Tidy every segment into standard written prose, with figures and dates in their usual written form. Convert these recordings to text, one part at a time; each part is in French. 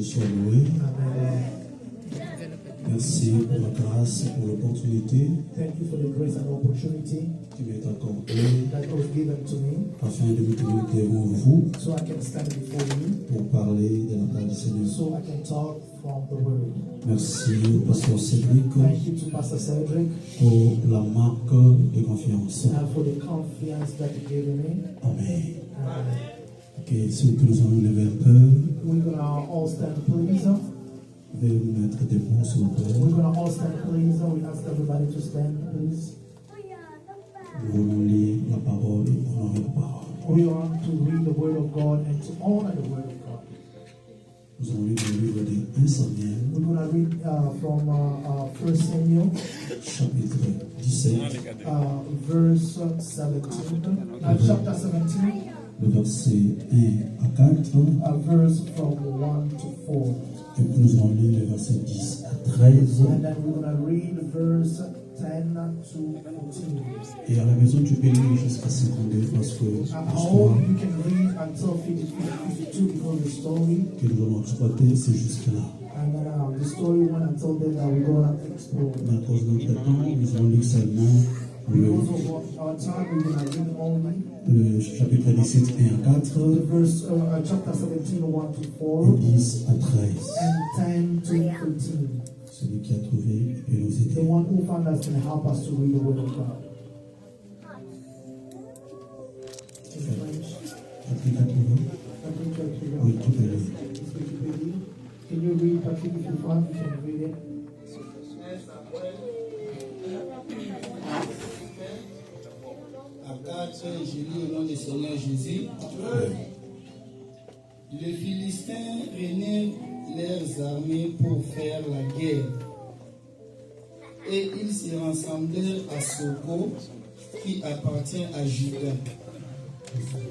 soit loué. Amen. Merci pour la grâce et pour l'opportunité Thank you for the grace and opportunity qui m'est accordée that was given to me afin de me tenir devant vous so I can stand before you, pour parler de la part du Seigneur. so I can talk from the Word. Merci au pasteur Cédric Thank you to Pastor Cedric pour la marque de confiance. and for the confidence that you gave me. Amen. Amen. Ok, s'il vous plaît, nous allons lever un peu. We're going to all stand, please. Veuillez vous mettre debout, s'il vous plaît. We're going to all stand, please. We ask everybody to stand, please. Nous voulons lire la parole et honorer la parole. We want to read the Word of God and to honor the Word of God. Nous allons lire le livre de 1 Samuel, We're going to read from 1 Samuel, chapitre 17, verse 17, chapter 17, le verset 1 à 4. verse from 1 to 4. Et puis nous allons lire le verset 10 à 13. And then we're going to read verse 10 to 14. Et à la maison, tu peux lire jusqu'à 52 parce que At l'histoire home, you can read until 52 because the story, que nous allons exploiter, c'est jusque-là. and then the story went until then that we're going to explore. Mais à cause de notre temps, nous allons lire seulement Because of our time, we're going to read only le chapitre 17, 1 à 4 the verse, chapter 17, 1 to 4, et 10 à 13. and 10 to 13. Celui qui a trouvé peut nous The aider. one who found us can help us to read the Word of God. In French, Patrick a trouvé? Patrick, Oui, tu peux lire. can you read Patrick if you want? You can read it. À 4, je lis au nom du Seigneur Jésus. Les Philistins réunirent leurs armées pour faire la guerre. Et ils se rassemblèrent à Soko, qui appartient à Juda.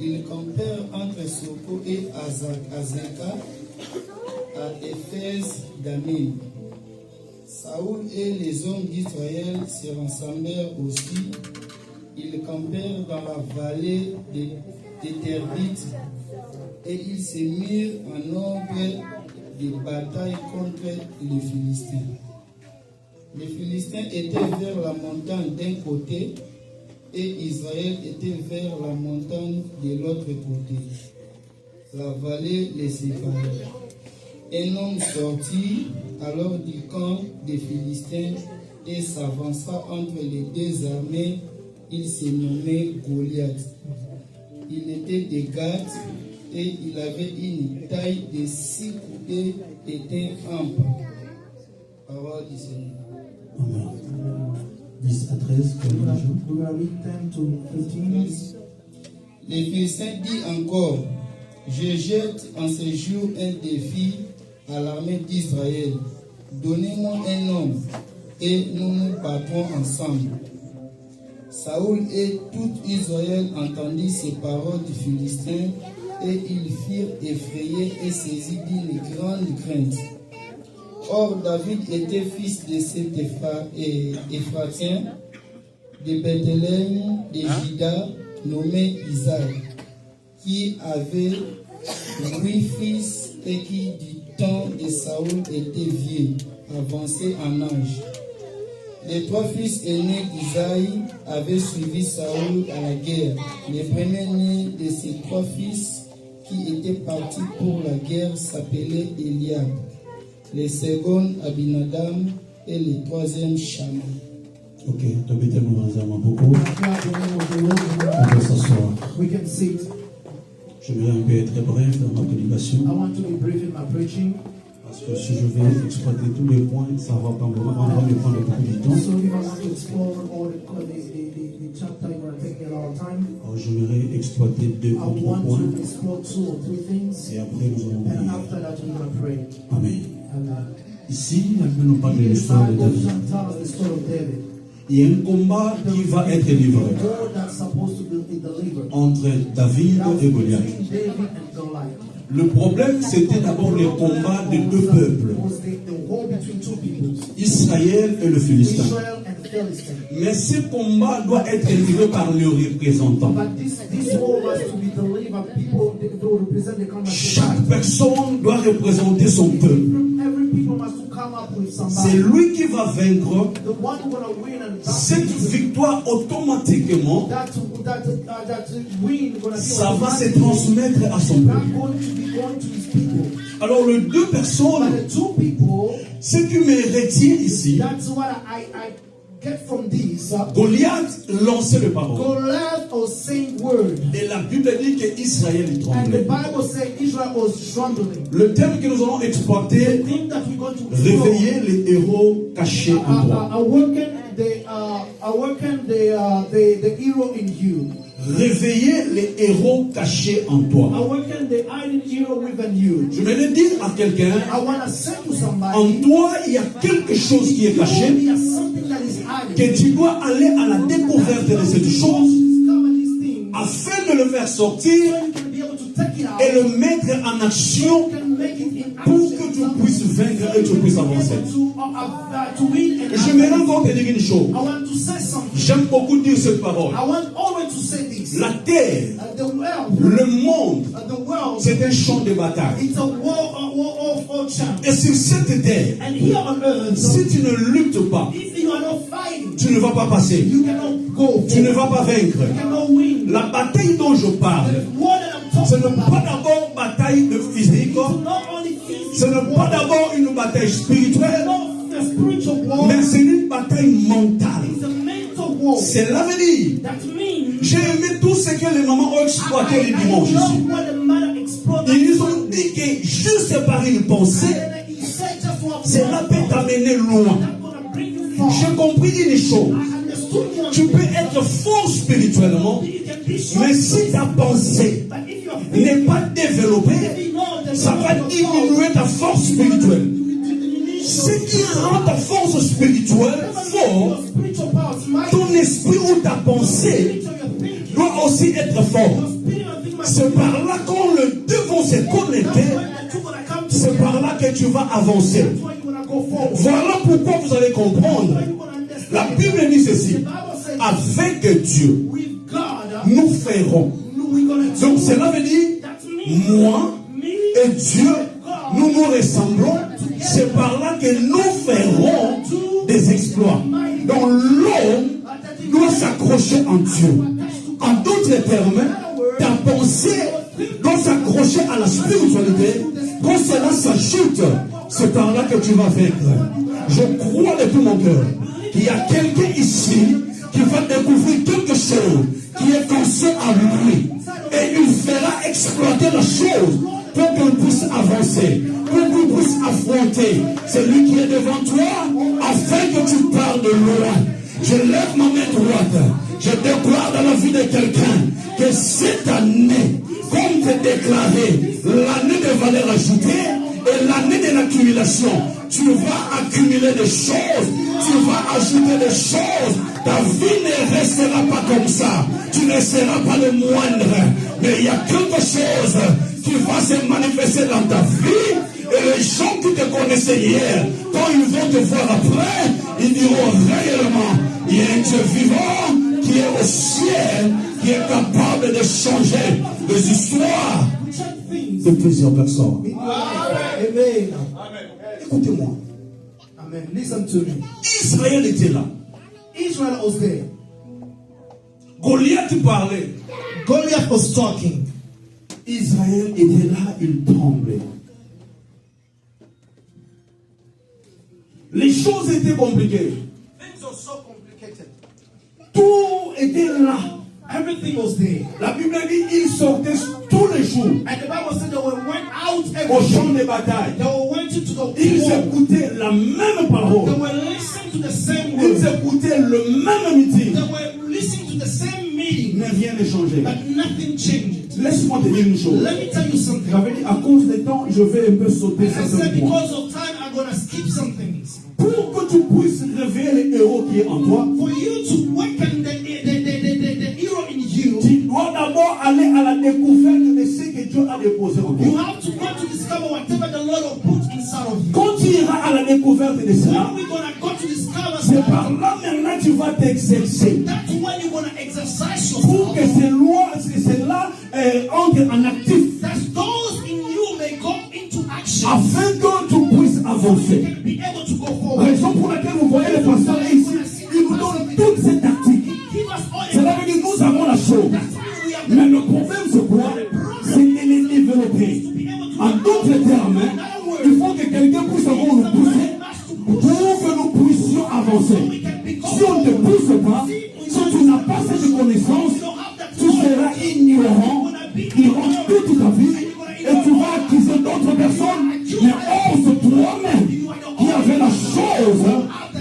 Ils campèrent entre Soko et Azeka, à Éphèse d'Amim. Saoul et les hommes d'Israël se rassemblèrent aussi. Ils campèrent dans la vallée des Terbites et ils se mirent en ordre de bataille contre les Philistins. Les Philistins étaient vers la montagne d'un côté et Israël était vers la montagne de l'autre côté. La vallée les séparait. Un homme sortit alors du camp des Philistins et s'avança entre les deux armées. Il se nommait Goliath. Il était de Gath et il avait une taille de 6 coudées et un ample. Parole du Seigneur. Amen. 10 à 13, comme We're déjà. going to read 10 to 13. Les Philistins dit encore, je jette en ce jour un défi à l'armée d'Israël. Donnez-moi un homme et nous nous battrons ensemble. Saoul et tout Israël entendit ces paroles du Philistin et ils furent effrayés et saisis d'une grande crainte. Or David était fils de cet Éphratien, de Bethléem, de Juda, nommé Isaïe, qui avait 8 fils et qui du temps de Saoul était vieux, avancé en âge. Les 3 fils aînés d'Isaïe avaient suivi Saoul à la guerre. Les premiers-nés de ces 3 fils qui étaient partis pour la guerre s'appelaient Eliab, les seconds Abinadam et le troisième Shama. Ok, mettez-nous dans un beaucoup. On peut s'asseoir. We can sit. Je vais un peu être bref dans ma prédication I want to be brief in my preaching. parce que si je vais exploiter tous les points, ça va pas me prendre beaucoup de temps. So if I want to explore all the chapter, it's going to take me a lot of time. Alors, j'aimerais exploiter 2 I ou 3 want points to explore 2 or 3 things, et après nous allons and prier. after that we're going to pray. Amen. And Ici, la Bible nous parle de the l'histoire de Bible David. tells us the story of David. Il y a un combat qui va être livré The war that's supposed to be delivered. entre David et Goliath. Between David and Goliath. Le problème, c'était d'abord le combat de 2 peuples, Was the war between 2 peoples, Israël et le Philistin. Israel and Philistine. Mais ce combat doit être livré par le représentant. But this war was to be delivered give up people to represent the common Chaque society. personne doit représenter son peuple. Every people must come up with C'est somebody. lui qui va vaincre. The one who gonna win and Cette victoire, automatiquement, that win gonna be ça va se automatically transmettre à son not peuple. going to be going to his people. Alors, les deux personnes, But the two people, ce qui me retient ici, that's what I get from this. Goliath lançait le parole. Goliath was saying word. Et la Bible dit qu'Israël And the tremblait. Bible said Israel was trembling. Le thème que nous allons The exploiter, thing that we're going to réveiller les héros cachés en toi. awaken the hero in you. Réveiller les héros cachés en toi. Awaken the hidden hero within you. Je vais le dire à quelqu'un, I want to say to en somebody, toi, il y a quelque chose qui est caché, there's something that is hiding. que tu dois aller à la découverte de cette chose Discover these things afin de le faire so sortir you can be able to take it out. et le mettre en action You can make it in pour action. que tu puisses vaincre et tu puisses avancer. To win and Je vais encore te dire une chose. I want to say something. J'aime beaucoup dire cette parole. I want always to say this. La terre, The world, le monde, c'est un champ de bataille. it's a war of champ. Et sur cette terre, And here on earth, si tu ne luttes pas, if you are not fighting, tu ne vas pas passer. you cannot go. Tu ne vas pas vaincre. You cannot win. La bataille dont je parle, The war that I'm ce talking n'est about, pas d'abord bataille de physique, it's not only physical ce n'est pas d'abord une bataille spirituelle, not a spiritual war, mais c'est une bataille mentale. it's a mental war. Cela veut dire, That means j'ai aimé tout ce que les mamans ont exploité le dimanche I ici. love what the mother exploded. Ils nous ont dit que juste par une pensée, And he said just one cela peut t'amener loin. that's gonna bring you far. J'ai compris une chose. I understood one Tu thing. peux être fort spirituellement, You can be strong, mais si ta pensée but if you're n'est pas développée, you know that ça va diminuer ta force spirituelle. Ce qui rend ta force spirituelle forte, spiritual powers, my ton esprit ou ta pensée spiritual your thinking, doit aussi être fort. your spiritual thinking, my C'est par là quand les deux vont se connecter, when the two gonna come to c'est par là que tu vas avancer. that's why you gonna go forward. Voilà pourquoi vous allez comprendre. You gonna understand. La Bible dit ceci, The Bible says avec Dieu, with God, nous ferons. we're gonna do. Donc cela veut dire, That means moi me et Dieu, nous nous ressemblons. C'est par là que nous ferons des exploits. Donc l'homme doit s'accrocher en Dieu. En d'autres termes, ta pensée doit s'accrocher à la spiritualité. Quand cela s'ajoute, c'est par là que tu vas vaincre. Je crois de tout mon cœur qu'il y a quelqu'un ici qui va découvrir quelque chose qui est conscient à lui. Et il fera exploiter la chose pour qu'on puisse avancer, pour qu'on puisse affronter celui qui est devant toi, afin que tu parles de loin. Je lève ma main droite, je déclare dans la vie de quelqu'un que cette année, comme c'est déclaré, l'année de valeur ajoutée et l'année de l'accumulation, tu vas accumuler des choses, tu vas ajouter des choses. Ta vie ne restera pas comme ça, tu ne seras pas le moindre, mais il y a quelque chose qui va se manifester dans ta vie. Et les gens qui te connaissaient hier, quand ils vont te voir après, ils diront réellement, il y a un Dieu vivant qui est au ciel, qui est capable de changer les histoires de plusieurs personnes. Amen. Écoutez-moi, Amen. Listen to me. Israël était là. Israel was there. Goliath parlait. Goliath was talking. Israël était là, il tremblait. Les choses étaient compliquées. Things are so complicated. Tout était là. Everything was there. La Bible dit qu'ils sortaient tous les jours And the Bible said they went out au every champ day. de bataille. They went into the Ils war. écoutaient la même They parole. were listening to the same Ils word. écoutaient le même meeting. They were listening to the same meeting. Mais rien n'a changé. But nothing changed. Laisse-moi te dire une chose. Let me tell you something. J'avais dit, à cause du temps, je vais un peu sauter I certains said points. because of time, I'm going to skip some things. Pour que tu puisses réveiller le héros qui est en toi, For you to awaken the hero in you, tu dois d'abord aller à la découverte de ce que Dieu a déposé en you toi. have to go to discover whatever the Lord will put inside of you. Quand tu iras à la découverte de cela, When we're going to go to discover c'est something, par là maintenant tu vas t'exercer. that's when you're going to exercise Pour yourself. que c'est là entre en actif. that those in you may go into action. Afin que tu puisses avancer. And be able to go forward. Raison pour laquelle vous voyez le pasteur ici. Il nous donne toute cette tactique. Give us all the Cela veut dire que nous avons la chose. that means we have Mais le problème c'est quoi? C'est de les développer. En d'autres termes, il faut que quelqu'un puisse encore nous pousser pour que nous puissions avancer. Si on ne te pousse pas, si tu n'as pas cette connaissance, tu seras ignorant durant toute ta vie et tu vas accuser d'autres personnes. Mais or, c'est toi-même qui avais la chose,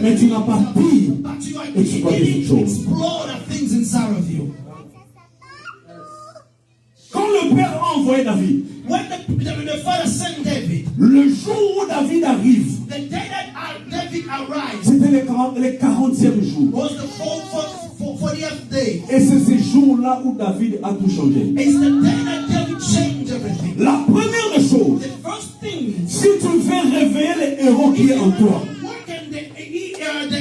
mais tu n'as pas pu but you are exploiter cette chose. explore the things inside of you. Quand le Père a envoyé David, When the father sent David, le jour où David arrive, the day that David arrived c'était le 40e jour. was the 40th day. Et c'est ce jour-là où David a tout changé. It's the day that David changed everything. La première des choses, The first thing, si tu veux réveiller les héros qui est en toi, what can the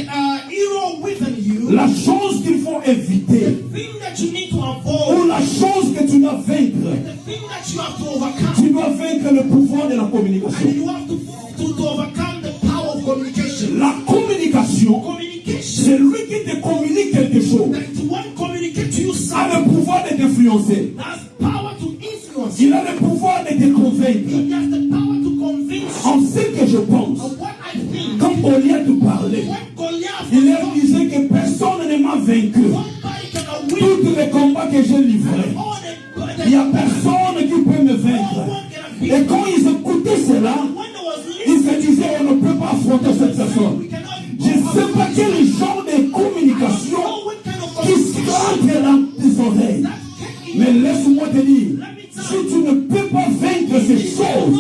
hero within you, la chose qu'il faut éviter, the thing that you need to ou avoid, la chose que tu dois vaincre, the thing that you have to overcome, tu dois vaincre le pouvoir de la communication. and you have to overcome the power of communication. La communication, Communication, c'est lui qui te communique quelque chose, that to one communicate to you a something, le pouvoir de t'influencer. has power to influence you. Il a le pouvoir de te convaincre. He has the power to convince you En ce que je pense, of what I think. quand Goliath parlait, When Goliath il leur was disait que personne ne m'a vaincu. nobody can win Tous les combats que j'ai livrés, all il n'y a the personne qui peut me no vaincre. one can Et beat. quand ils écoutaient cela, When there was ils listening, se disaient on ne peut pas affronter cette personne. we cannot Je ne sais pas quel genre de communication know what kind of qui communication entre dans tes oreilles. that can Mais laisse-moi te dire, si tu ne peux pas vaincre ces choses,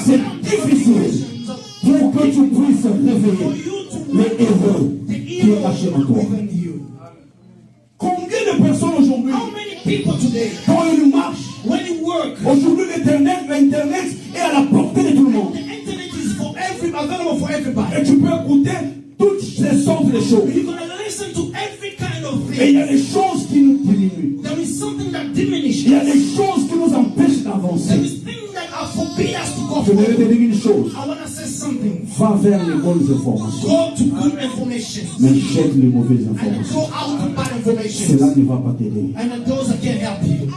c'est difficile pour que tu puisses réveiller les héros qui est caché en toi. within you. Combien de personnes aujourd'hui, How many people today, quand ils marchent, when you work, aujourd'hui l'Internet est à la portée de tout le monde. the internet is available for everybody. Et tu peux écouter toutes ces sortes de choses. You're gonna listen to every kind of Et il y a thing. des choses qui nous diminuent. There is something that Il diminishes. y a des choses qui nous empêchent There d'avancer. is things that are forbid us to go Je vais te forward. dire une chose. I want to say something. Va vers les bonnes informations, Go to good information mais jette les mauvaises and informations. throw out the bad information. Cela ne va pas t'aider. And those that can help you.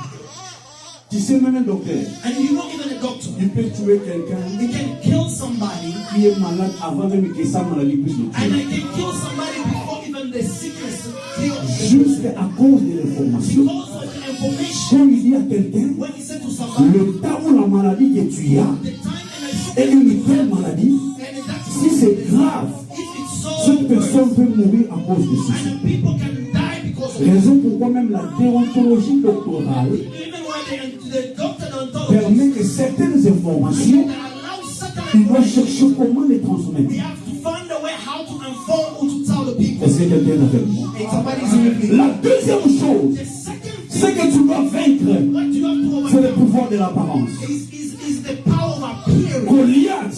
Tu sais, même un docteur, And you know, even a doctor, il peut tuer quelqu'un he can kill somebody, qui est malade avant même que sa maladie puisse le and tuer. I can kill somebody before even the sickness kills them. Juste à cause de l'information. Because of the information. Quand il dit à quelqu'un, When he said to somebody, le temps où la maladie que tu as the time and I est une telle maladie, and that's si c'est grave, if it's so cette personne peut mourir à cause de ceci. and people can die because of it. Raison pourquoi même la déontologie doctorale Even when the doctor don't tell us permet que certaines informations, that allow certain il doit information, chercher comment les transmettre. we have to find a way how to inform or to tell the people. Est-ce que quelqu'un est avec moi? Hey, somebody's with me. La deuxième chose, The second c'est que tu dois vaincre, what you have to c'est le overcome pouvoir de l'apparence. is the power of appearance. Goliath,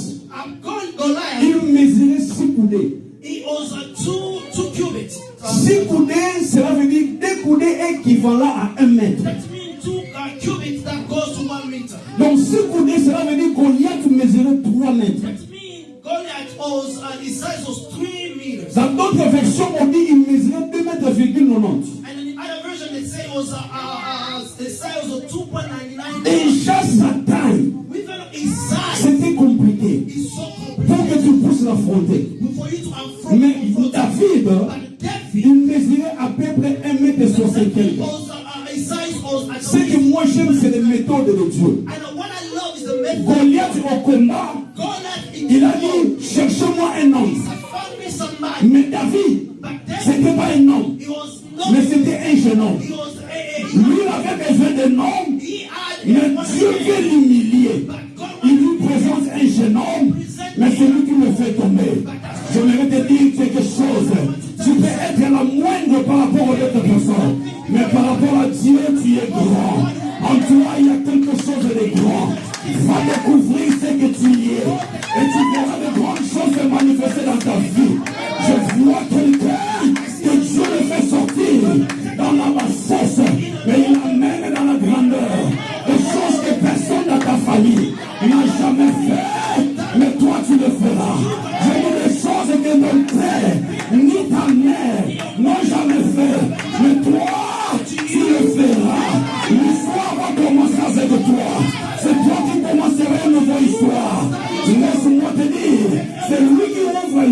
Goliath, il mesurait 6 coudées. he was two cubits. 6 coudées, cela veut dire 2 coudées équivalent à 1 mètre. That means two cubits that goes to 1 meter. Donc 6 coudées, cela veut dire Goliath mesurait 3 mètres. That means Goliath was his size was 3 meters. Dans d'autres versions, on dit qu'il mesurait 2 mètres,90. And in the other version, they say it was the size was 2.99. Déjà sa taille, Even his size c'était compliqué is so pour complicated que tu puisses l'affronter. for you to affront. Mais David, But David, il mesurait à peu près 1,60 m. his size was at Ce que moi j'aime, c'est les méthodes de Dieu. and what I love is the method. Goliath au combat, Goliath, il a dit, cherchez-moi un homme. found me somebody. Mais David, But David, c'était pas un homme, he was mais not. c'était un jeune homme. He was Lui, il avait besoin d'un homme, he had mais Dieu veut l'humilier. but God Il lui présente un jeune homme, mais c'est lui qui le fait tomber. J'aimerais te dire quelque chose. Tu peux être la moindre par rapport aux autres personnes, mais par rapport à Dieu, tu es grand. En toi, il y a quelque chose de grand. Va découvrir ce que tu es, et tu verras de grandes choses se manifester dans ta vie. Je vois quelqu'un que Dieu le fait sortir dans la bassesse, mais il l'amène dans la grandeur.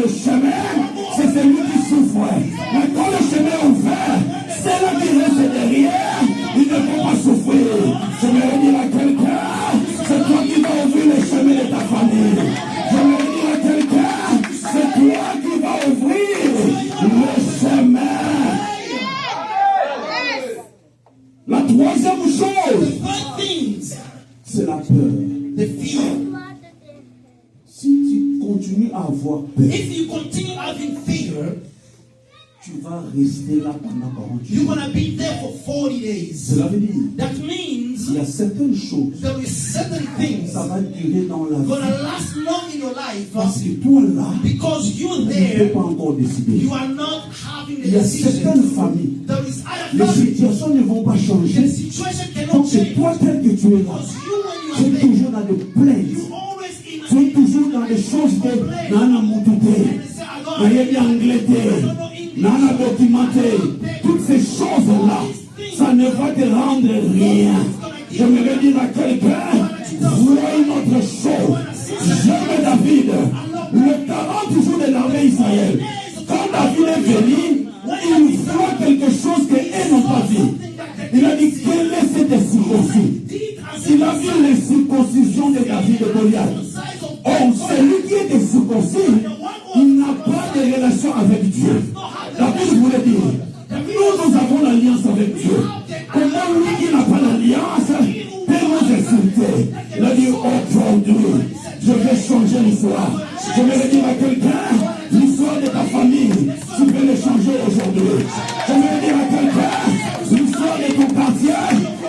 le chemin, c'est celui qui souffre. Mais quand le chemin est ouvert, c'est là qui reste derrière. Il ne faut pas souffrir. Je vais dire à quelqu'un, c'est toi qui vas ouvrir le chemin de ta famille. Je vais dire à quelqu'un, c'est toi qui vas ouvrir le chemin. La troisième chose, c'est la peur. The fear. Si tu continues à avoir peur, If you continue having fear, tu vas rester là pendant 40 you're jours. gonna be there for 40 days. Cela veut dire, That means il y a certaines choses, there is certain things ça va durer dans la vie. gonna last long in your life Parce que toi là, because you're tu ne peux there. pas encore décider. You are not having Il y the a certaines decision. familles, There is other les families. situations ne vont pas The changer. situation cannot Donc c'est change toi tel que tu es là. because you when Tu you es are there, toujours dans des plaintes. you always in Tu es toujours dans des choses de nana moutouté, nana angleté, nana documenté. Toutes ces choses-là, ça ne va te rendre rien. Je me vais dire à quelqu'un, voilà une autre chose. J'aime David, le 40 jours de l'armée Israël. Quand David est venu, il voit quelque chose qu'eux n'ont pas vu. Il a dit, quelle est cette circoncision? Il a vu les circoncisions de David de Goliath. Or, celui qui est circoncis, il n'a pas de relation avec Dieu. David voulait dire, nous avons l'alliance avec Dieu. Comment lui qui n'a pas l'alliance peut nous insulter? Il a dit, aujourd'hui, je vais changer l'histoire. Je vais le dire à quelqu'un, l'histoire de ta famille, tu peux le changer aujourd'hui. Je vais le dire à quelqu'un, l'histoire de ton quartier,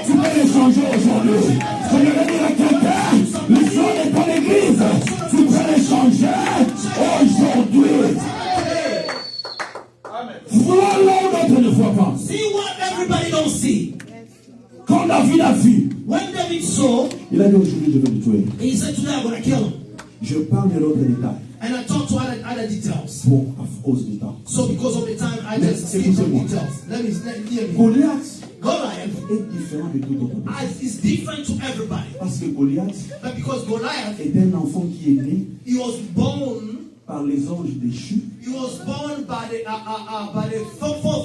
tu peux le changer aujourd'hui. Je vais le dire à quelqu'un, l'histoire de ton église, tu peux le changer aujourd'hui. Vois là où d'autres ne voient pas. see what everybody don't see. Quand David a vu, When David saw, il a dit aujourd'hui je vais le tuer. he said today I'm gonna kill him. Je parle de l'autre détail And I talked to other details. pour à cause du temps. So because of the time, I Mais just skip some écoutez-moi. details. Let me hear me. Goliath Goliath est différent de tout autre personne. is different to everybody. Parce que Goliath But because Goliath, est un enfant qui est né he was born. par les anges déchus. He was born by the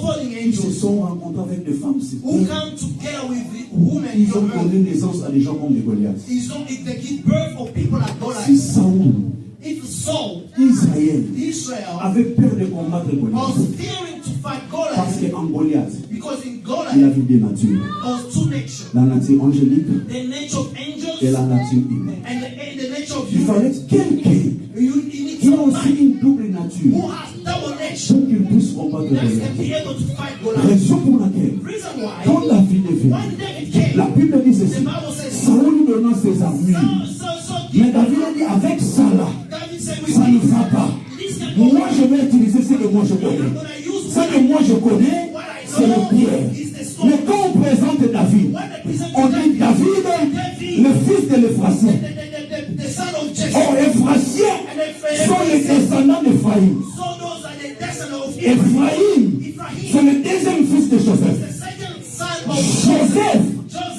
falling Ils se angels sont rencontrés avec des femmes. who come together with the women. Ils ont donné naissance à des gens comme des Goliaths. They give birth of people like Si Goliath. Saoul, If Saul, Israël, Israel, avait peur de combattre was Goliath, fearing to fight parce Goliath qu'en Goliath, because in il Goliath avait deux natures. there was two natures: La nature angélique the nature of et angels la nature humaine. and the nature of Il fallait humans. quelqu'un You need qui a aussi somebody une double nature who has double nature pour qu'il puisse combattre that can Goliath. be able to fight Goliath. Raison pour laquelle, Reason why quand David est venu, when David came, la Bible dit the ceci, Bible says, Saoul lui donnant ses armures. Mais David a dit, avec ça là, David said, ça ne va pas. this can go. Moi, je vais utiliser ce que moi je I'm connais. gonna use Ce que moi je connais, c'est le pierre. Mais quand on présente David, when they present on to dit David, le fils de l'Éphrasien. the son of Jesse. Or, Éphrasien sont les descendants d'Éphraïm. So those are the descendants of Éphraïm, c'est le deuxième fils de Joseph. the second son of Joseph,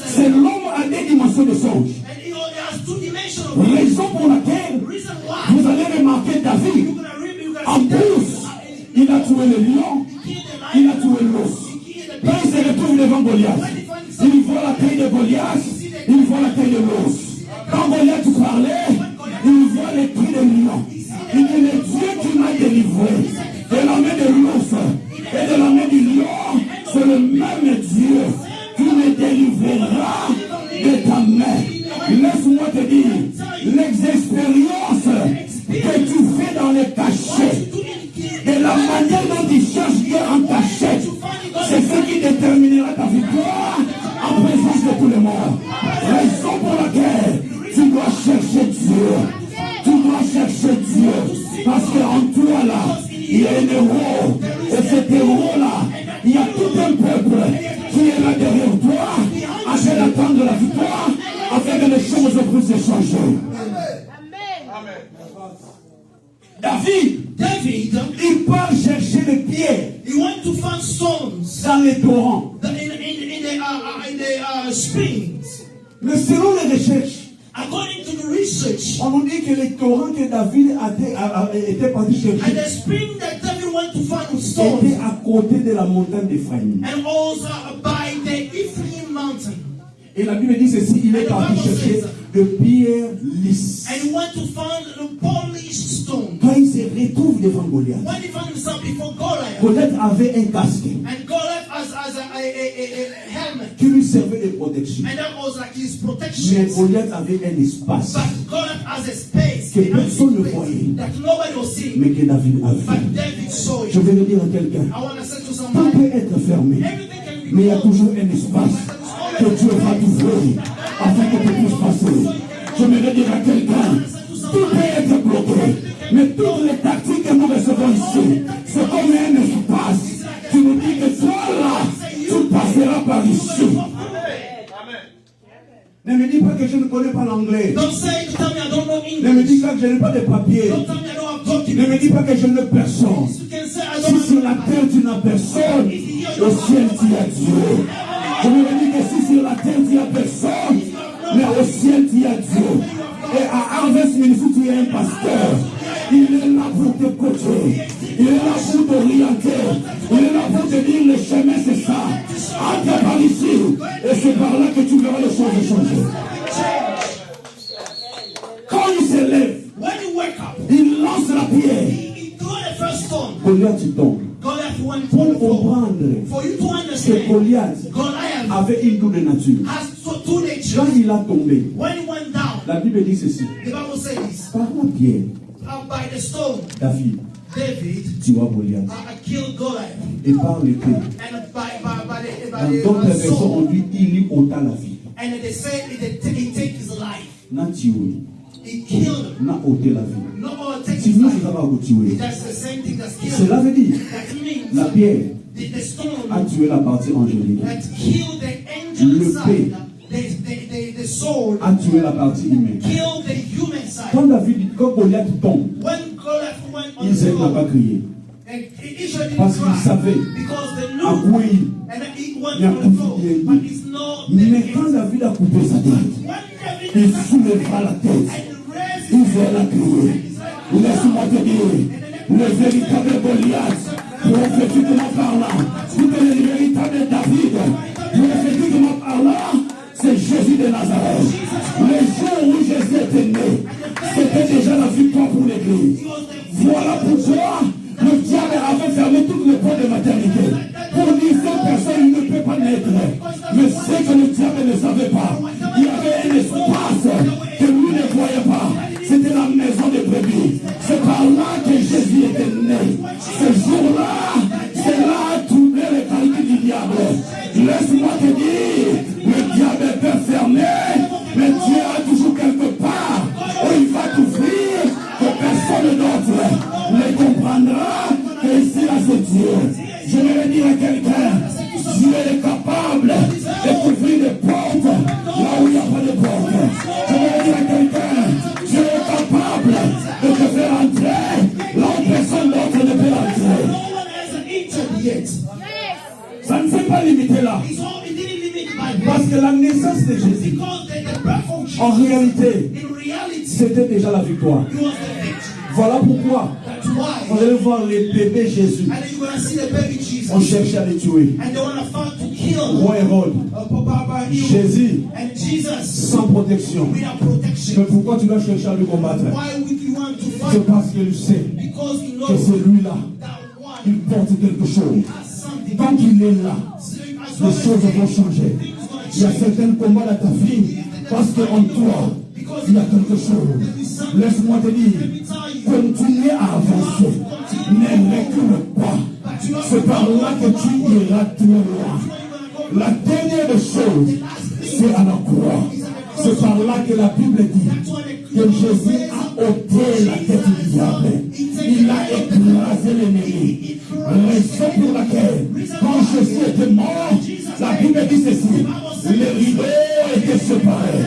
c'est Joseph. l'homme à deux dimensions de songe. And he has two dimensions of Raison pour laquelle reason why vous allez remarquer David, you're gonna read, you're gonna en see that plus, il a tué le lion, he killed the il lion, a tué l'os. he killed the Quand il se retrouve devant Goliath, il voit la taille de Goliath, il voit la taille de l'os. Quand Goliath parlait, il voit les cris de lion. Il dit, le Dieu qui m'a délivré de la main de l'os et de la main du lion, c'est le même Dieu qui me délivrera de ta main. Laisse-moi te dire, les expériences que tu fais dans les cachets, et la manière dont tu cherches Dieu en cachette, c'est ce qui déterminera ta victoire en présence de tout le monde. Raison pour laquelle tu dois chercher Dieu. Tu dois chercher Dieu. Parce qu'en toi là, il y a un héros. Et cet héros-là, il y a tout un peuple qui est là derrière toi, afin d'attendre la victoire, afin que les choses puissent changer. David, il part chercher les pierres he went to find stones dans les torrents. in the springs. Mais selon les recherches, According to the research. On nous dit que les torrents que David était parti And chercher the spring that David went to find with stones. était à côté de la montagne d'Ephraïm. And also by the Ephraim mountain. Et la Bible dit ceci, il est parti chercher de pierres lisses. And he went to find the polished stone. Quand il se retrouve devant Goliath, When he found himself before Goliath, Goliath avait un casque and Goliath has a helmet. qui lui servait de protection. And that was like his Mais protection. Goliath avait un espace But Goliath has a space, que personne ne space voyait, that nobody was seeing. mais que David avait. But David saw Je it. vais le dire à quelqu'un, I want to say to tout somebody, peut être fermé, everything can be mais il y a closed. toujours un espace que Dieu va t'ouvrir afin que tu puisses passer. Je vais dire à quelqu'un, tout peut être bloqué, mais toutes les tactiques que nous recevons ici, c'est comme un espace. Tu nous dis que toi là, tu passeras par ici. Ne me dis pas que je ne connais pas l'anglais. Don't say to tell me I don't know Ne me dis English. pas que je n'ai pas de papier. Don't tell me I don't have Ne documents. me dis pas que je n'ai personne. You can say I Si don't sur la have terre tu n'as personne, au ciel tu as Dieu. Je me dis que si sur la terre tu n'as personne, mais au ciel tu as Dieu. Et à Harvest Ministry tu es un pasteur. Il est là pour te coacher. Il est là pour t'orienter. Il est là pour te dire le chemin c'est ça. Entre par ici. Et c'est par là que tu verras les choses changer. Quand il se lève, When you wake up, il lance la pierre. he threw the first stone. Goliath tombe. Goliath went Pour for the floor. comprendre For you to que understand, Goliath Goliath avait une double nature. has two natures. Quand il a tombé, When he went down, la Bible dit ceci. the Bible says, Par la pierre, by the stone, David David tua Goliath. killed Goliath. Et par l'épée, And by dans d'autres the versions, on sword. dit il lui ôta la vie. And they say he take his life. N'a tué, He killed him. n'a ôté la vie. No one take Si his nous, life. ça va vous tuer. That's the same thing that's killed. Cela veut dire, That means la pierre the stone a tué la partie angélique, that killed the angel Le side, the sword a tué la partie humaine. killed the human side. Quand Goliath tombe, When Goliath went on the Israël n'a pas floor, crié. and Israel didn't Parce qu'il cry savait because they à knew, quoi il. and he went Il a on the floor, coupé. but it's not Mais the quand David a coupé sa tête, when David il soulèvera la tête. and raised his Israël a crié. Laisse-moi te dire, le véritable Goliath, prophétiquement parlant, tout le véritable David, prophétiquement parlant, c'est Jésus de Nazareth. Le jour où Jésus était né, c'était déjà la victoire pour l'Église. Voilà pourquoi le diable avait fermé toutes les portes de maternité. Pour dire cette personne il ne peut pas naître. Mais c'est que le diable ne savait pas. Il y avait un espace que lui ne voyait pas. C'était la maison de brebis. C'est par là que Jésus était né. Ce jour-là, c'est là troublé les calculs du diable. Laisse-moi te dire, le diable peut fermer, mais Dieu a toujours quelque part où il va t'ouvrir que personne d'autre ne comprendra que ici là c'est Dieu. Je vais dire à quelqu'un, Dieu est capable d'ouvrir des portes là où il n'y a pas de porte. Je vais dire à quelqu'un, Dieu est capable de te faire entrer là où personne d'autre ne peut entrer. no one hasn't entered yet. Ça ne s'est pas limité là. He didn't limit by Parce que la naissance de Jésus, because the birth of Jesus, en réalité, in reality, c'était déjà la victoire. he was the victory. Voilà pourquoi, That's vous why. allez voir les bébés Jésus, And then you're going to see the baby Jesus. on cherchait à les tuer. And they want to find to kill Roi Hérode, Papa Jésus, and Jesus sans protection. without Mais protection. pourquoi tu vas chercher à le combattre? Why would you want to C'est fight? parce qu'il sait Because you know que celui-là, that one il porte quelque chose. has something. Tant qu'il est là, So as les long as choses vont changer. Il y a certains combats dans ta vie parce qu'en toi, il y a quelque chose. Laisse-moi te dire, continue à avancer. Ne recule pas. C'est par là que tu iras très loin. La dernière chose, c'est à la croix. C'est par là que la Bible dit que Jésus a ôté la tête du diable. Il a écrasé l'ennemi. Raison pour laquelle, quand Jésus était mort, la Bible dit ceci, les rideaux étaient séparés.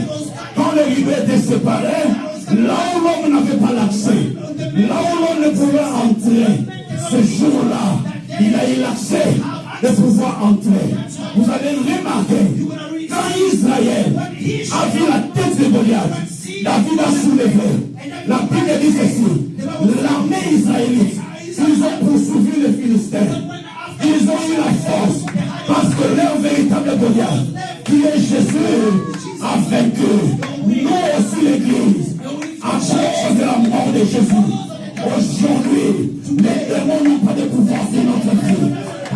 Quand les rideaux étaient séparés, là où l'homme n'avait pas l'accès, là où l'homme ne pouvait entrer, ce jour-là, il a eu l'accès de pouvoir entrer. Vous allez remarquer, quand Israël a vu la tête de Goliath, David a soulevé. La Bible dit ceci. L'armée israélite, ils ont poursuivi les Philistins. Ils ont eu la force parce que leur véritable Goliath, qui est Jésus, a vaincu. Nous aussi l'Église, à cause de la mort de Jésus. Aujourd'hui, les démons n'ont pas de pouvoir sur notre vie.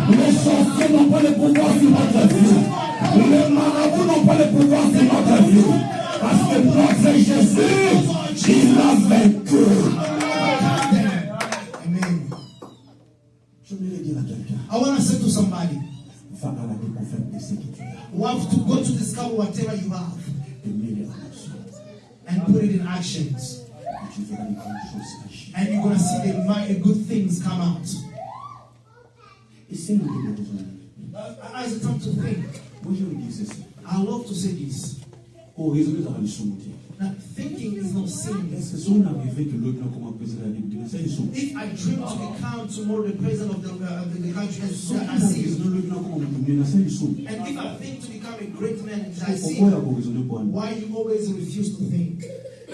Les sorciers n'ont pas de pouvoir sur notre vie. Les marabouts n'ont pas de pouvoir sur notre vie. Parce que notre Jésus, il a vaincu. Amen. Je voulais dire à quelqu'un, I want to say to somebody, va à la découverte de ce que tu as. you have to go to discover whatever you have Et mets-les en action. and put it in actions. Et tu verras les grandes choses agir. And you're going to see the good things come out. Et c'est nous qui avons besoin. As it's time to think, Moi, je veux dire ceci. I love to say this. Au résumé, ça va le soumettre. Now, thinking is not sinning. Est-ce que si on arrivait que l'autre n'a comment président la Bible, c'est une soupe. If I dream to become tomorrow the president of the country, Si on I see président you. l'autre n'a comment président, c'est une soupe. And if I think to become a great man, I see Pourquoi il y a you. pas raison de quoi? Why you always refuse to think?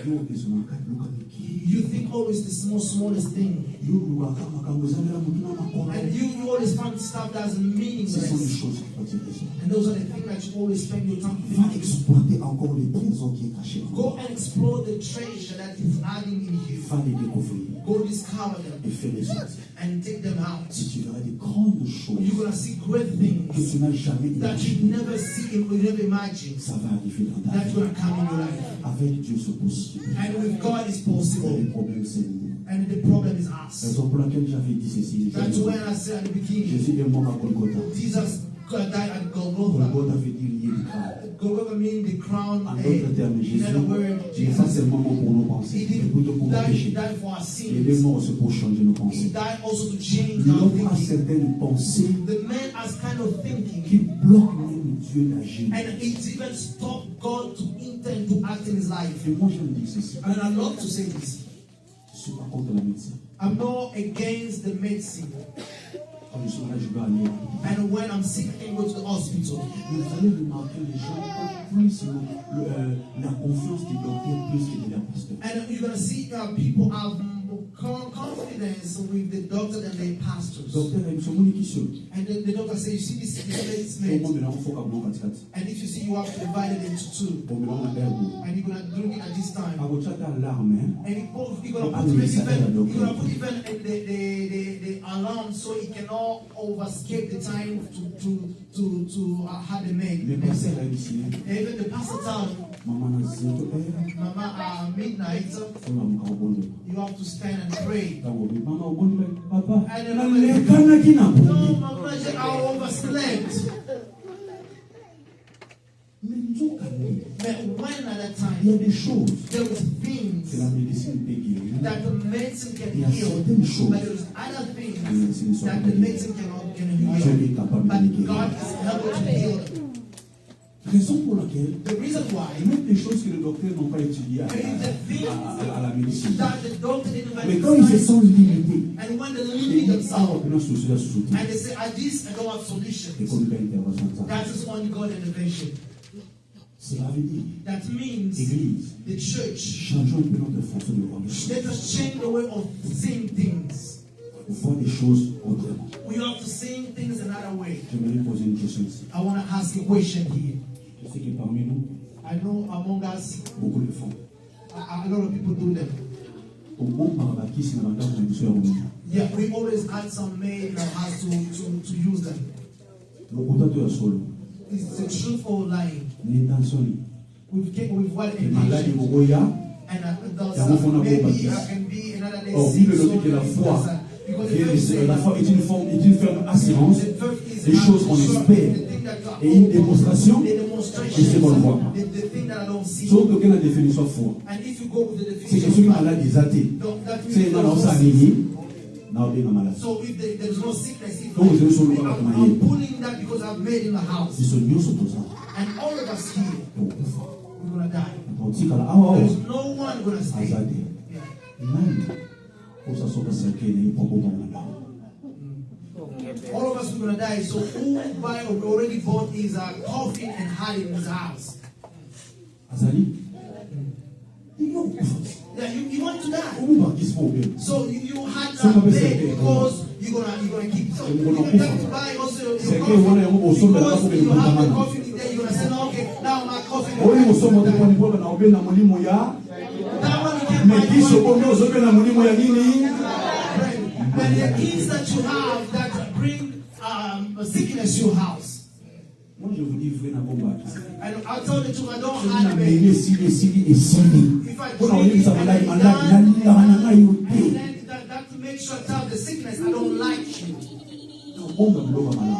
Yo, raison à quatre, Lucas, qui? You think always the smallest thing. Yo, Lucas, quand vous avez la mouton à ma colère. And you always find stuff that's Ce sont les meaningless. choses qui font raison. And those are the things that you always spend your time Va thinking. exploiter encore les trésors qui est caché en Go vous. and explore the treasure that is hiding in you. Va les découvrir Go discover them et fais les autres. and take them out. Si tu verras des grandes choses You're gonna see great que things tu n'as jamais that you imaginées, never see, you never imagine. ça va arriver dans ta That's vie. gonna come in your life. Avec Dieu, c'est possible. And with God, it's Mais possible. le problème, c'est nous. And the problem is us. Raison pour laquelle j'avais dit ceci. That's when I said at the beginning, Jésus est mort à Golgotha. Jesus died at Golgotha. Golgotha veut dire lié du crâne. Golgotha means the crown. En d'autres termes, In Jésus other words, n'est pas Jesus, seulement mort pour nos pensées, he mais didn't plutôt pour nos die, péchés. died for our Il est sins. mort aussi pour changer nos He pensées. died also to change our L'homme a thinking. certaines pensées The man has kind of qui thinking, bloquent même Dieu d'agir. and it even stopped God to intend to act in his life. Et moi, je me dis ceci. And I love to say this. Je ne suis pas contre la médecine. I'm not against the medicine. Quand je suis là, je dois aller. And when I'm sick, I can go to the hospital. Mais vous allez remarquer, les gens ont plus la confiance des docteurs plus que de la pasteur. And you're going to see people have confidence with the doctor than the pastors. Docteur, il y a une qui seul. And then the doctor says, you see this Au medicine, moins, il faut qu'à blanc quatre. and if you see you have to divide it into two, Au moins, on a l'air beau. and you're going to drink it at this time. À votre chata l'arme, And you're going to Ah, put oui, even, ça, you're doctor. going to put even the alarm so it cannot overscape the time to have the mais med. passer à la médecine, Even the pastor told maman a dit, Mama, midnight, on a encore bon. you have to stand and pray. Maman, au bon, papa, And la then lèvre, quand qui n'a no, pas. Mama, I overslept. Mais nous avons calmé. But when at that Il y a time, des choses there was que things la médecine peut guérir. that the medicine can Il y a heal, certaines choses but there's other que la things médecine ne saurait that pas the guérir. medicine cannot Dieu heal. est capable de les But God guérir. is able to heal them. Raison pour laquelle, The reason why même les choses que les docteurs n'ont pas étudiées à la médecine. that the doctor didn't Mais quand ils se recognize, sentent limités, and when they ils limit disent, ah, themselves, on a sous la sous and they say, at this I don't have et solutions, comme il y a intervention de ça. that is only God intervention. Cela veut dire, That means Église, the church, changeons un peu notre façon de voir les choses. let us change the way of seeing things. Voir des choses autrement. We have to see things another way. J'aimerais poser une question ici. I want to ask a question here. Je sais que parmi nous, I know among us, beaucoup le font. a lot of people do them. Au bon par qui c'est la manière dont nous sommes revenus. Yeah, we always had some made in our house to use them. Le potato est solo. It's the truth or lying. L'intention, With what les malades, intention. les bogoya, And maybe I can be another day or sick, Bible so dit que la foi, because the verse says la foi est une ferme assurance the verse is des choses qu'on sure, espère the thing that God- et une démonstration the de demonstration, ce qu'on ne voit pas. the thing that I don't see. Sauf que la définition foi, And if you go with the c'est que definition celui of God, malade des athées. that C'est means dans there's sa no ligne, sickness. dans le malade. So if there's no sickness, if Donc, vous avez sur le I'm malade. pulling that because I've made in the house. Si ce Dieu se pose And all of us here, pour le faire. we're going to die. Donc, si kala awa There's no one going to stay. azade, Yeah. nani kosa soka sakene ipopo mwana. All of us are going to die. So who already bought his coffin and had it in his house? Azali, il that you want to die. Ubu bakisi po bien. So you had So, that Papa, pay c'est- because you're gonna keep. So You're you gonna don't have keep. to buy also C'est your que wana coffee yango bosomba na because kobe you have the mwana. coffee there. You're gonna say, no, okay, now my coffee. Oyo bosomba te kwa nipo na obena molimo ya. That one you can buy. Mekiso bombe ozobena molimo ya nini? And the kids that you have that bring sickness to your house. Moi je vous dis vrai na bomba. And I told the truth, I don't Na hide mele it. esili. If I Kuna drink oyebisa and maladi I maladi die, nalilaka na ngai yo and te. then that to make sure to have the sickness, I don't like you. Bomba biloko malamu.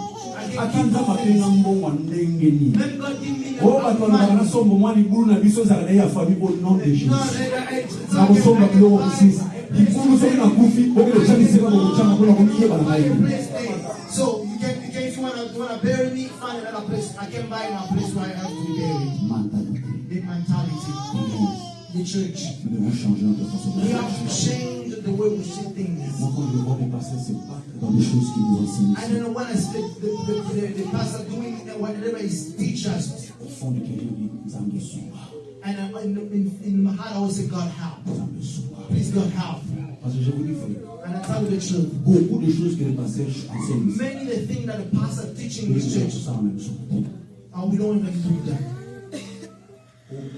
Atanza mapenga mbongo ndenge nini. Then God give me Oh, bato balobaka na sombo mwa libulu na biso ezalaka na ye ya famille au nom de Jésus. Na kosomba biloko kosisa. Libulu soki nakufi okende bisika bokotyanga mpona komiyebana na ye. So you can if you wanna bury me, find another place. I can buy a place where I have to be buried. Mentalité. The mentality, the church. Nous devons changer notre façon de We faire. have to change the way we see things. Moi, quand je vois les pasteurs se battre dans les choses qui nous enseignent, I don't know when I see the pastor doing whatever he teaches, au fond du cœur, je dis, nous allons souffrir. and in my heart I always say, God help. Nous allons souffrir. Please God help. Parce que je vous dis, frère, And I tell you the truth. beaucoup de choses que les pasteurs enseignent ici, Many the things that the pastor teaching nous this faisons church, ça en même chose. we don't even do that.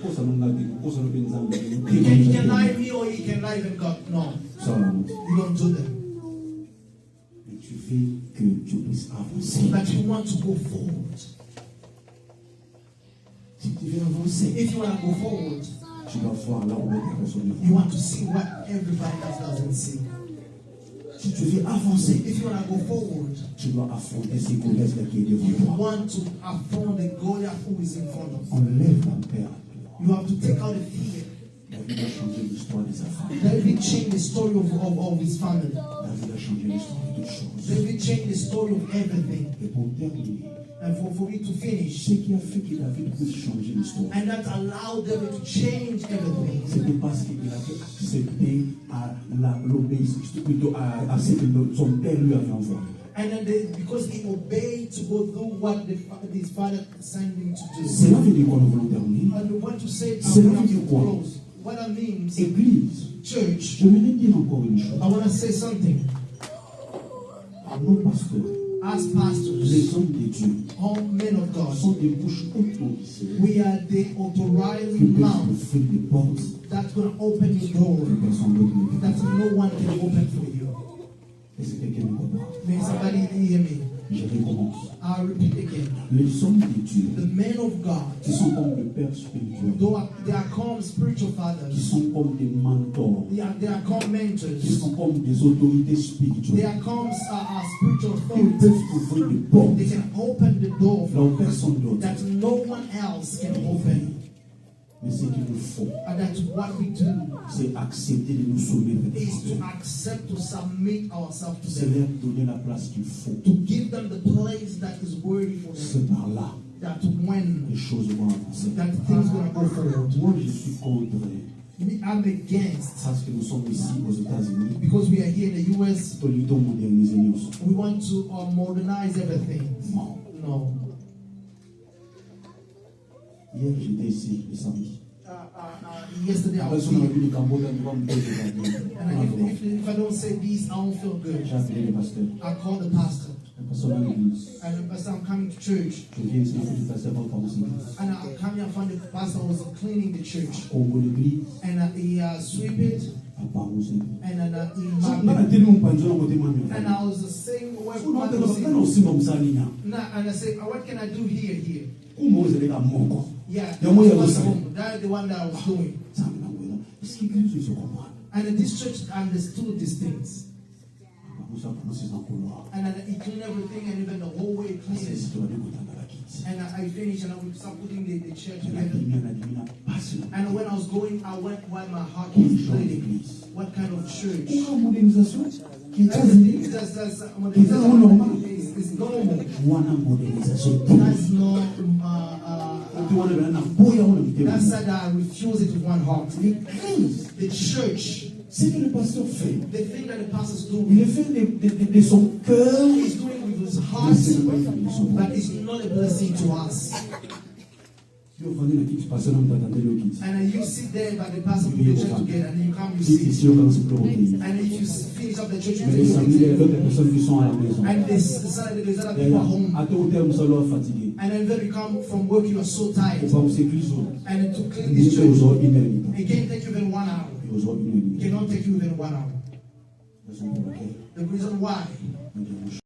Pourquoi ça nous l'a dit? Pourquoi ça nous fait nous en He can lie me or he can lie even God. No, Ça va nous dire. you don't do that. Mais tu veux que tu puisses avancer. But you want to go forward. Si tu veux avancer, If you want to go forward, tu dois voir là où les personnes ne you vont. want to see what everybody else doesn't see. Si tu veux avancer, If you want to go forward, tu dois affronter ces Goliaths qui est devant you toi. want to affront the Goliath who is in front of you. Enlève la peur. You have to take out the fear. David a changé l'histoire des affaires. David changed the story of his family. David a changé l'histoire de toutes choses. David changed the story of everything. Et pour terminer, And for me to finish, ce qui a fait que David puisse changer l'histoire, and that allowed David to change everything. c'était parce qu'il avait accepté à l'obéissance, plutôt à ce que son père lui avait envoyé. And then because he obeyed to go through what his father sent him to do. Cela veut dire quoi, nous voulons terminer? And we want to say, C'est I là want que to quoi? close. What that means, Église, church, je voudrais dire encore une chose. I want to say something. Nos pasteurs, As pastors, les hommes de Dieu, all men of God, sont des bouches autorisées we are the qui authorized peuvent mouth ouvrir des portes that's going to open your door que personne d'autre ne peut. that no one can open for you. Est-ce que quelqu'un me comprend? May somebody hear me? Je recommence. I'll repeat again. Les hommes de Dieu, The men of God, qui sont comme des pères spirituels, they are called spiritual qui fathers. sont comme des mentors, They are called qui mentors. sont comme des autorités They spirituelles. are called spiritual Ils authorities. peuvent ouvrir des portes They can open the door là où personne d'autre. that no one else can open. Mais ce qu'il nous faut, And that's what we do, c'est accepter de nous soumettre is devant to eux. accept, to submit ourselves to C'est them. leur donner la place qu'il faut. To give them the place that is worthy for them. C'est par là That when que les choses vont avancer. that things gonna go forward. Moi, je suis contre, I'm against, parce que nous sommes ici aux États-Unis, because we are here in the US, pour lui moderniser nous. we want to modernize everything. Non. No. Hier, j'étais ici le samedi. Yesterday I Après, was si on a here, vu le Cambodge, on va me dire and if I don't say this, I won't feel good. j'ai appelé le pasteur. I call the pastor, Le pasteur dans l'église. and the pastor, I'm coming to church, Je viens ici, le pasteur va commencer l'église. and I come here and find the pastor was cleaning the church, Congo l'église, and he sweep it, à Parousse. and then he Nana mopped it. teli mon panzo na kote mami. And I was saying, what Nana osimba musalinya. and I said, what can I do here? Kumba ozeleka moko. Yeah, The way I was that's the one that I was doing. Nzambe na ngwela. Est-ce que Christ se comprend? And this church understood these things. Parousse a commencé à couloir. And then he cleaned everything, and even the whole way he cleaned C'est it. ce que va découvrir dans la kit. And I finished, and I would start putting the chair La together. dimina passe. And when I was going, I went while my heart was Quel genre bleeding. d'église? What kind of church? Une modernisation qui est That's États-Unis. it's normal. Wana modernisation. That's not. Tu wana bana na boya wana That's mtema. why I refuse it with one heart. L'église, The church, ce que le pasteur fait, the thing that the pastor's il doing, le fait de son cœur. he's doing with his heart, but it's not a blessing to us. Yo fani na kiti passer na mtatande yo kiti. And you sit there by the pastor put the church together, and you come, you Si sit. yo commence pour le And if you finish up the church, you mais les samedis, il y a d'autres personnes qui sont à la maison. and there's other people at home. À tout terme, ça leur fatigué. And then when you come from work, you are so tired. Pour pas vous écrire. And to clean Ni this que church, aux autres, une heure et demie. it can't take you even 1 hour. Et aux autres, une heure et It demie. cannot take you even 1 hour. Raison pour laquelle The reason why nous devons